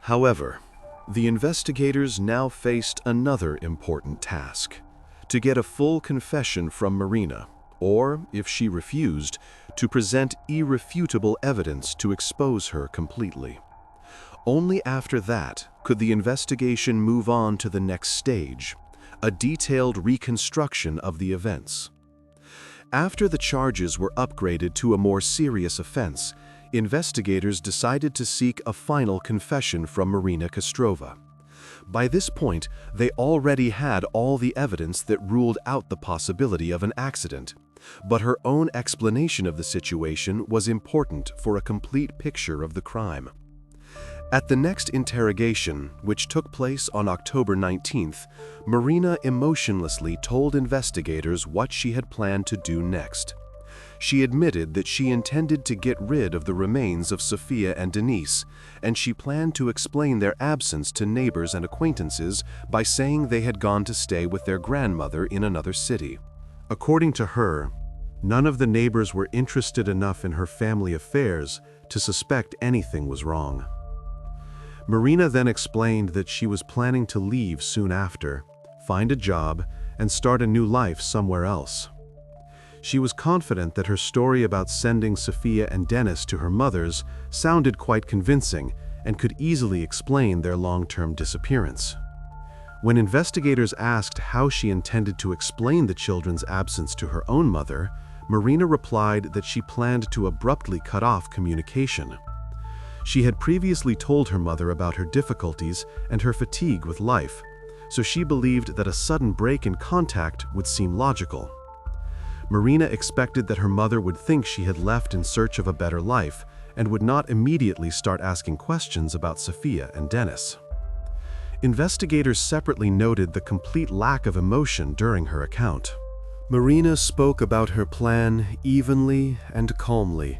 However, the investigators now faced another important task: to get a full confession from Marina, or, if she refused, to present irrefutable evidence to expose her completely. Only after that could the investigation move on to the next stage: a detailed reconstruction of the events. After the charges were upgraded to a more serious offense, investigators decided to seek a final confession from Marina Kostrova. By this point, they already had all the evidence that ruled out the possibility of an accident, but her own explanation of the situation was important for a complete picture of the crime. At the next interrogation, which took place on October 19th, Marina emotionlessly told investigators what she had planned to do next. She admitted that she intended to get rid of the remains of Sofia and Denise, and she planned to explain their absence to neighbors and acquaintances by saying they had gone to stay with their grandmother in another city. According to her, none of the neighbors were interested enough in her family affairs to suspect anything was wrong. Marina then explained that she was planning to leave soon after, find a job, and start a new life somewhere else. She was confident that her story about sending Sofia and Dennis to her mother's sounded quite convincing and could easily explain their long-term disappearance. When investigators asked how she intended to explain the children's absence to her own mother, Marina replied that she planned to abruptly cut off communication. She had previously told her mother about her difficulties and her fatigue with life, so she believed that a sudden break in contact would seem logical. Marina expected that her mother would think she had left in search of a better life and would not immediately start asking questions about Sofia and Dennis. Investigators separately noted the complete lack of emotion during her account. Marina spoke about her plan evenly and calmly,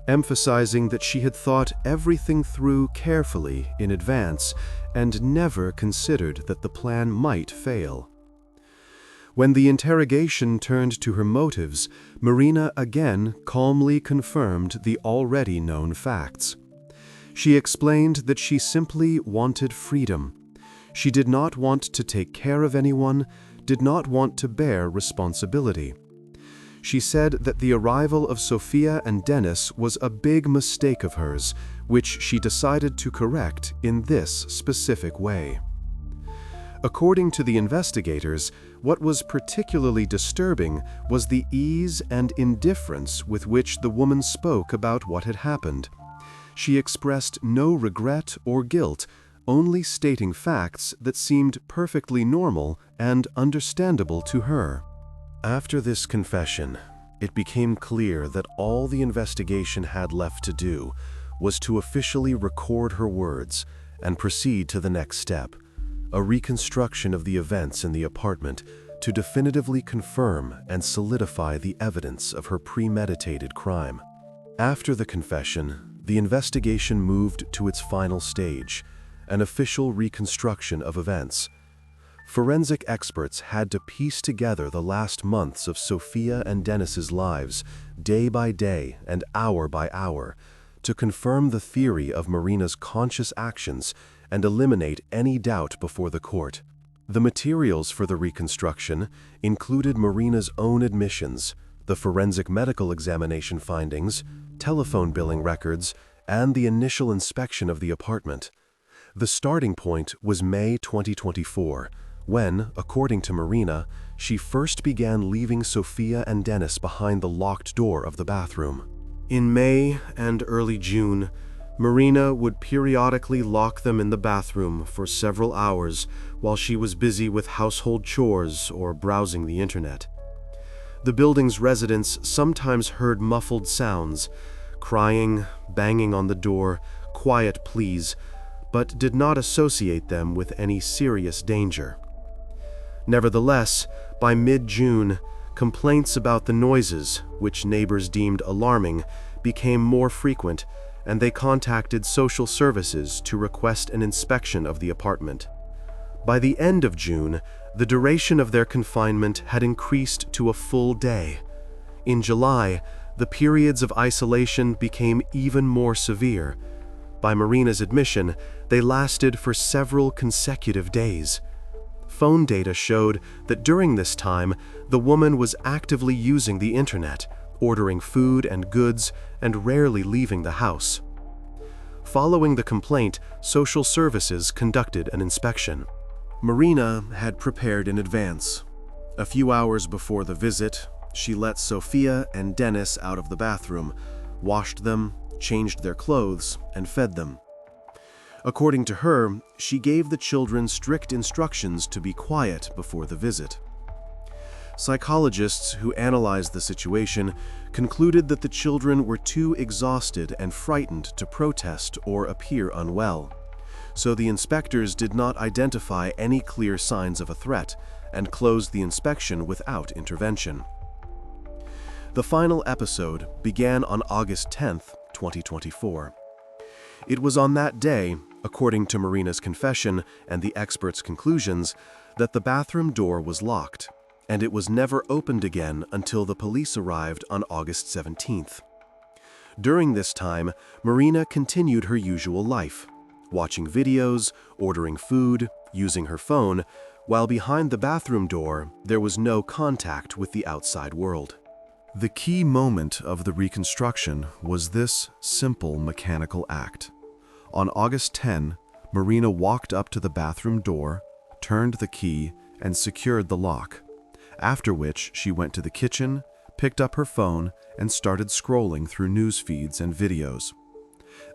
emphasizing that she had thought everything through carefully in advance and never considered that the plan might fail. When the interrogation turned to her motives, Marina again calmly confirmed the already known facts. She explained that she simply wanted freedom. She did not want to take care of anyone, did not want to bear responsibility. She said that the arrival of Sofia and Dennis was a big mistake of hers, which she decided to correct in this specific way. According to the investigators, what was particularly disturbing was the ease and indifference with which the woman spoke about what had happened. She expressed no regret or guilt, only stating facts that seemed perfectly normal and understandable to her. After this confession, it became clear that all the investigation had left to do was to officially record her words and proceed to the next step, a reconstruction of the events in the apartment to definitively confirm and solidify the evidence of her premeditated crime. After the confession, the investigation moved to its final stage, an official reconstruction of events. Forensic experts had to piece together the last months of Sophia and Dennis's lives, day by day and hour by hour, to confirm the theory of Marina's conscious actions and eliminate any doubt before the court. The materials for the reconstruction included Marina's own admissions, the forensic medical examination findings, telephone billing records, and the initial inspection of the apartment. The starting point was May 2024, when, according to Marina, she first began leaving Sophia and Dennis behind the locked door of the bathroom. In May and early June, Marina would periodically lock them in the bathroom for several hours while she was busy with household chores or browsing the internet. The building's residents sometimes heard muffled sounds, crying, banging on the door, quiet pleas, but did not associate them with any serious danger. Nevertheless, by mid-June, complaints about the noises, which neighbors deemed alarming, became more frequent, and they contacted social services to request an inspection of the apartment. By the end of June, the duration of their confinement had increased to a full day. In July, the periods of isolation became even more severe. By Marina's admission, they lasted for several consecutive days. Phone data showed that during this time, the woman was actively using the internet, ordering food and goods, and rarely leaving the house. Following the complaint, social services conducted an inspection. Marina had prepared in advance. A few hours before the visit, she let Sophia and Dennis out of the bathroom, washed them, changed their clothes, and fed them. According to her, she gave the children strict instructions to be quiet before the visit. Psychologists who analyzed the situation concluded that the children were too exhausted and frightened to protest or appear unwell, so the inspectors did not identify any clear signs of a threat and closed the inspection without intervention. The final episode began on August 10, 2024. It was on that day, according to Marina's confession and the experts' conclusions, that the bathroom door was locked, and it was never opened again until the police arrived on August 17th. During this time, Marina continued her usual life, watching videos, ordering food, using her phone, while behind the bathroom door there was no contact with the outside world. The key moment of the reconstruction was this simple mechanical act. On August 10, Marina walked up to the bathroom door, turned the key, and secured the lock, after which she went to the kitchen, picked up her phone, and started scrolling through news feeds and videos.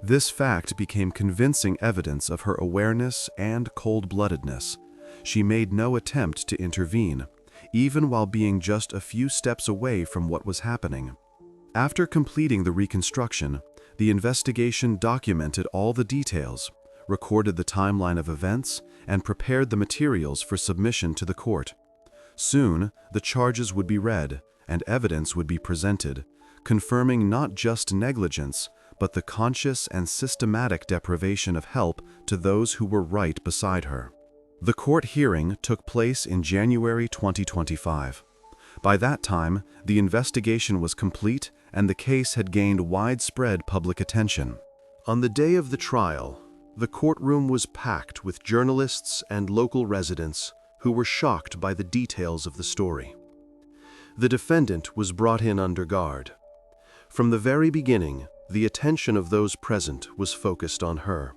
This fact became convincing evidence of her awareness and cold-bloodedness. She made no attempt to intervene, even while being just a few steps away from what was happening. After completing the reconstruction, the investigation documented all the details, recorded the timeline of events, and prepared the materials for submission to the court. Soon, the charges would be read, and evidence would be presented, confirming not just negligence, but the conscious and systematic deprivation of help to those who were right beside her. The court hearing took place in January 2025. By that time, the investigation was complete and the case had gained widespread public attention. On the day of the trial, the courtroom was packed with journalists and local residents who were shocked by the details of the story. The defendant was brought in under guard. From the very beginning, the attention of those present was focused on her.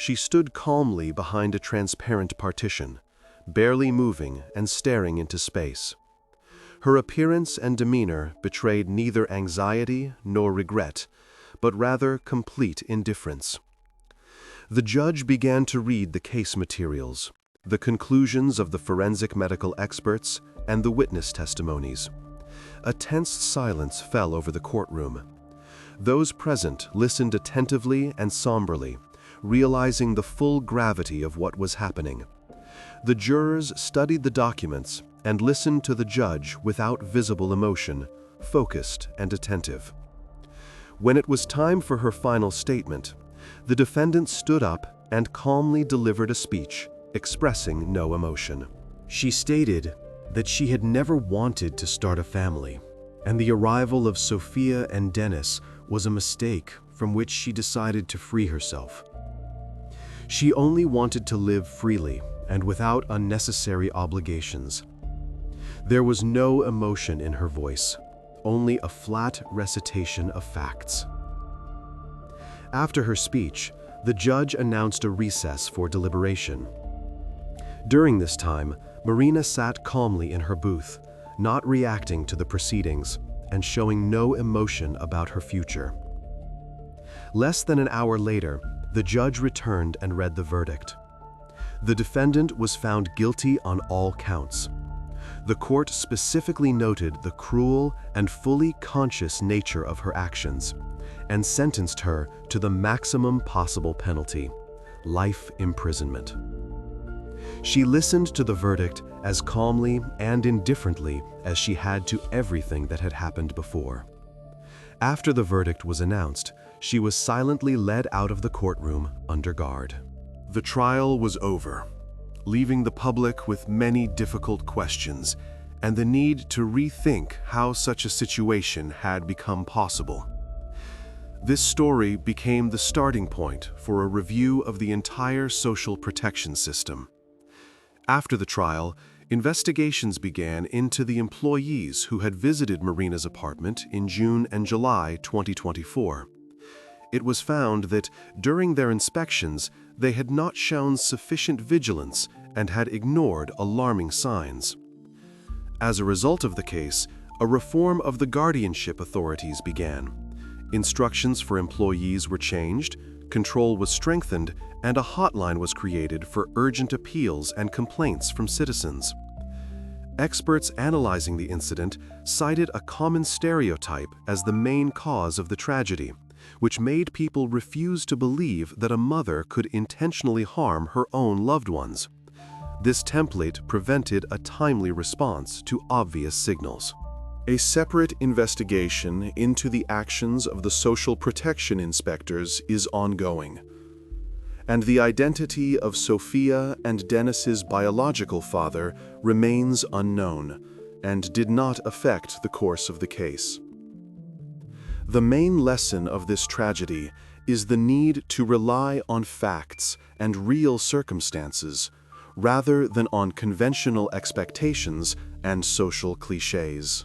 She stood calmly behind a transparent partition, barely moving and staring into space. Her appearance and demeanor betrayed neither anxiety nor regret, but rather complete indifference. The judge began to read the case materials, the conclusions of the forensic medical experts, and the witness testimonies. A tense silence fell over the courtroom. Those present listened attentively and somberly, realizing the full gravity of what was happening. The jurors studied the documents and listened to the judge without visible emotion, focused and attentive. When it was time for her final statement, the defendant stood up and calmly delivered a speech, expressing no emotion. She stated that she had never wanted to start a family, and the arrival of Sophia and Dennis was a mistake from which she decided to free herself. She only wanted to live freely and without unnecessary obligations. There was no emotion in her voice, only a flat recitation of facts. After her speech, the judge announced a recess for deliberation. During this time, Marina sat calmly in her booth, not reacting to the proceedings and showing no emotion about her future. Less than an hour later, the judge returned and read the verdict. The defendant was found guilty on all counts. The court specifically noted the cruel and fully conscious nature of her actions and sentenced her to the maximum possible penalty, life imprisonment. She listened to the verdict as calmly and indifferently as she had to everything that had happened before. After the verdict was announced, she was silently led out of the courtroom under guard. The trial was over, leaving the public with many difficult questions and the need to rethink how such a situation had become possible. This story became the starting point for a review of the entire social protection system. After the trial, investigations began into the employees who had visited Marina's apartment in June and July 2024. It was found that during their inspections, they had not shown sufficient vigilance and had ignored alarming signs. As a result of the case, a reform of the guardianship authorities began. Instructions for employees were changed, control was strengthened, and a hotline was created for urgent appeals and complaints from citizens. Experts analyzing the incident cited a common stereotype as the main cause of the tragedy, which made people refuse to believe that a mother could intentionally harm her own loved ones. This template prevented a timely response to obvious signals. A separate investigation into the actions of the social protection inspectors is ongoing, and the identity of Sophia and Dennis's biological father remains unknown and did not affect the course of the case. The main lesson of this tragedy is the need to rely on facts and real circumstances rather than on conventional expectations and social clichés.